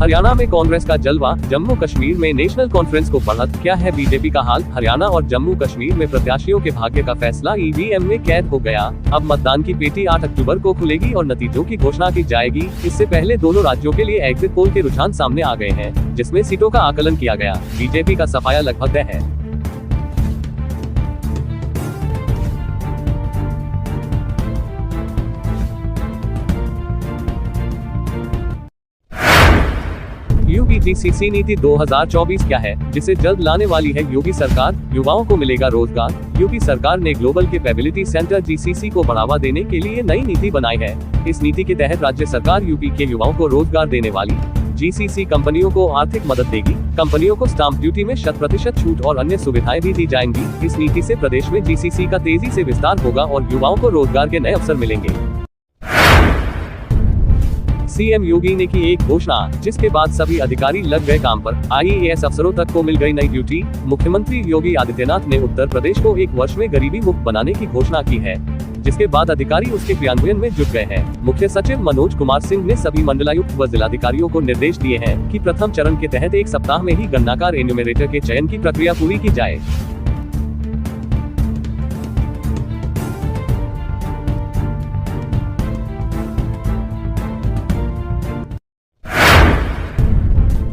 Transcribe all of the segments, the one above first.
हरियाणा में कांग्रेस का जलवा, जम्मू कश्मीर में नेशनल कॉन्फ्रेंस को बढ़त, क्या है बीजेपी का हाल? हरियाणा और जम्मू कश्मीर में प्रत्याशियों के भाग्य का फैसला ईवीएम में कैद हो गया। अब मतदान की पेटी 8 अक्टूबर को खुलेगी और नतीजों की घोषणा की जाएगी। इससे पहले दोनों राज्यों के लिए एग्जिट पोल के रुझान सामने आ गए हैं, जिसमें सीटों का आकलन किया गया। बीजेपी का सफाया लगभग तय है। यूपी जीसीसी नीति 2024 क्या है, जिसे जल्द लाने वाली है योगी सरकार? युवाओं को मिलेगा रोजगार। यूपी सरकार ने ग्लोबल कैपेबिलिटी सेंटर जीसीसी को बढ़ावा देने के लिए नई नीति बनाई है। इस नीति के तहत राज्य सरकार यूपी के युवाओं को रोजगार देने वाली जीसीसी कंपनियों को आर्थिक मदद देगी। कंपनियों को स्टाम्प ड्यूटी में 100% छूट और अन्य सुविधाएं भी दी जाएंगी। इस नीति से प्रदेश में जीसीसी का तेजी से विस्तार होगा और युवाओं को रोजगार के नए अवसर मिलेंगे। सीएम योगी ने की एक घोषणा, जिसके बाद सभी अधिकारी लग गए काम पर। आईएएस अफसरों तक को मिल गई नई ड्यूटी। मुख्यमंत्री योगी आदित्यनाथ ने उत्तर प्रदेश को 1 वर्ष में गरीबी मुक्त बनाने की घोषणा की है, जिसके बाद अधिकारी उसके क्रियान्वयन में जुट गए हैं। मुख्य सचिव मनोज कुमार सिंह ने सभी मंडलायुक्त व जिलाधिकारियों को निर्देश दिए हैं कि प्रथम चरण के तहत 1 सप्ताह में ही गणनाकार एन्यूमरेटर के चयन की प्रक्रिया पूरी की जाए।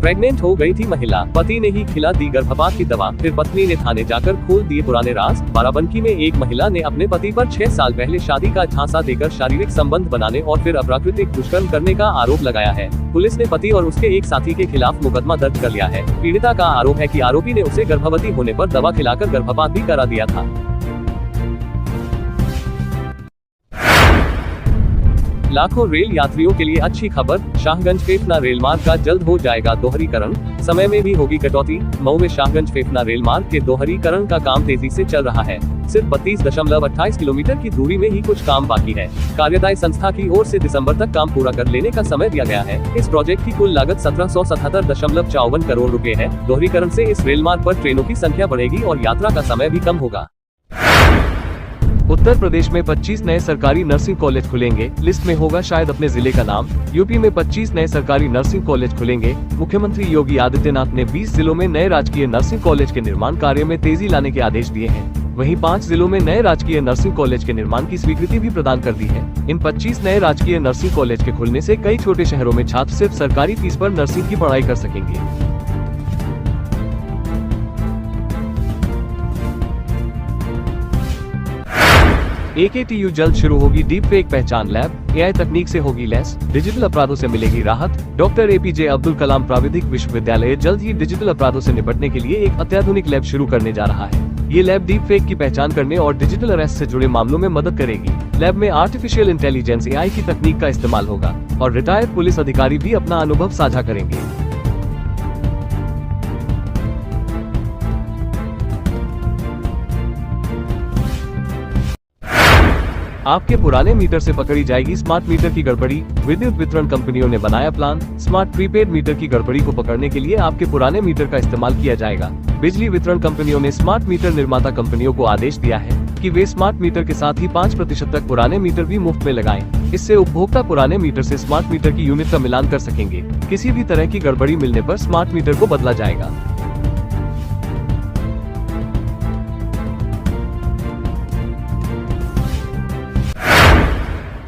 प्रेग्नेंट हो गई थी महिला, पति ने ही खिला दी गर्भपात की दवा, फिर पत्नी ने थाने जाकर खोल दिए पुराने राज। बाराबंकी में एक महिला ने अपने पति पर 6 साल पहले शादी का झांसा देकर शारीरिक संबंध बनाने और फिर अप्राकृतिक दुष्कर्म करने का आरोप लगाया है। पुलिस ने पति और उसके एक साथी के खिलाफ मुकदमा दर्ज कर लिया है। पीड़िता का आरोप है कि आरोपी ने उसे गर्भवती होने पर दवा खिलाकर गर्भपात भी करा दिया था। लाखों रेल यात्रियों के लिए अच्छी खबर, शाहगंज फेफना रेल मार्ग का जल्द हो जाएगा दोहरीकरण, समय में भी होगी कटौती। मऊ में शाहगंज फेफना रेल मार्ग के दोहरीकरण का काम तेजी से चल रहा है। सिर्फ 32.28 किलोमीटर की दूरी में ही कुछ काम बाकी है। कार्यदायी संस्था की ओर से दिसंबर तक काम पूरा कर लेने का समय दिया गया है। इस प्रोजेक्ट की कुल लागत 1777.54 करोड़ रुपए है। दोहरीकरण से इस रेल मार्ग पर ट्रेनों की संख्या बढ़ेगी और यात्रा का समय भी कम होगा। उत्तर प्रदेश में 25 नए सरकारी नर्सिंग कॉलेज खुलेंगे, लिस्ट में होगा शायद अपने जिले का नाम। यूपी में 25 नए सरकारी नर्सिंग कॉलेज खुलेंगे। मुख्यमंत्री योगी आदित्यनाथ ने 20 जिलों में नए राजकीय नर्सिंग कॉलेज के निर्माण कार्य में तेजी लाने के आदेश दिए हैं। वहीं 5 जिलों में नए राजकीय नर्सिंग कॉलेज के निर्माण की स्वीकृति भी प्रदान कर दी है। इन 25 नए राजकीय नर्सिंग कॉलेज के खुलने से कई छोटे शहरों में छात्र सिर्फ सरकारी फीस पर नर्सिंग की पढ़ाई कर सकेंगे। AKTU जल्द शुरू होगी डीप फेक पहचान लैब, AI तकनीक से होगी लैस, डिजिटल अपराधों से मिलेगी राहत। डॉक्टर APJ अब्दुल कलाम प्राविधिक विश्वविद्यालय जल्द ही डिजिटल अपराधों से निपटने के लिए एक अत्याधुनिक लैब शुरू करने जा रहा है। ये लैब डीप फेक की पहचान करने और डिजिटल अरेस्ट से जुड़े मामलों में मदद करेगी। लैब में आर्टिफिशियल इंटेलिजेंस AI की तकनीक का इस्तेमाल होगा और रिटायर्ड पुलिस अधिकारी भी अपना अनुभव साझा करेंगे। आपके पुराने मीटर से पकड़ी जाएगी स्मार्ट मीटर की गड़बड़ी। विद्युत वितरण कंपनियों ने बनाया प्लान। स्मार्ट प्रीपेड मीटर की गड़बड़ी को पकड़ने के लिए आपके पुराने मीटर का इस्तेमाल किया जाएगा। बिजली वितरण कंपनियों ने स्मार्ट मीटर निर्माता कंपनियों को आदेश दिया है कि वे स्मार्ट मीटर के साथ ही 5% तक पुराने मीटर भी मुफ्त में लगाएं। इससे उपभोक्ता पुराने मीटर से स्मार्ट मीटर की यूनिट का मिलान कर सकेंगे। किसी भी तरह की गड़बड़ी मिलने पर स्मार्ट मीटर को बदला जाएगा।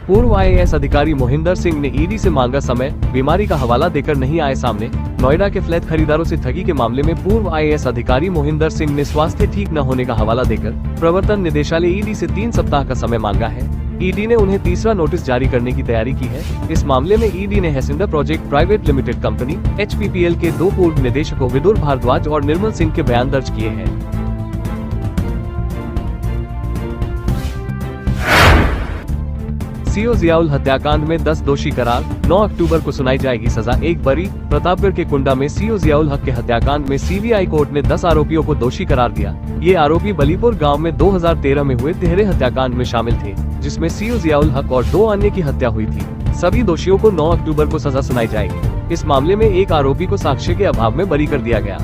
पूर्व IAS अधिकारी मोहिंदर सिंह ने ईडी से मांगा समय, बीमारी का हवाला देकर नहीं आए सामने। नोएडा के फ्लैट खरीदारों से ठगी के मामले में पूर्व IAS अधिकारी मोहिंदर सिंह ने स्वास्थ्य ठीक न होने का हवाला देकर प्रवर्तन निदेशालय ईडी से 3 सप्ताह का समय मांगा है। ईडी ने उन्हें तीसरा नोटिस जारी करने की तैयारी की है। इस मामले में ईडी ने Hacienda project private limited company HPPL के 2 पूर्व निदेशकों विदुर भारद्वाज और निर्मल सिंह के बयान दर्ज किए हैं। CO जियाउल हत्याकांड में 10 दोषी करार, 9 अक्टूबर को सुनाई जाएगी सजा। 1 बरी। प्रतापगढ़ के कुंडा में CO जियाउल हक के हत्याकांड में CBI कोर्ट ने 10 आरोपियों को दोषी करार दिया। ये आरोपी बलीपुर गांव में 2013 में हुए तिहरे हत्याकांड में शामिल थे, जिसमें CO जियाउल हक और 2 अन्य की हत्या हुई थी। सभी दोषियों को 9 अक्टूबर को सजा सुनाई जाएगी। इस मामले में एक आरोपी को साक्ष्य के अभाव में बरी कर दिया गया।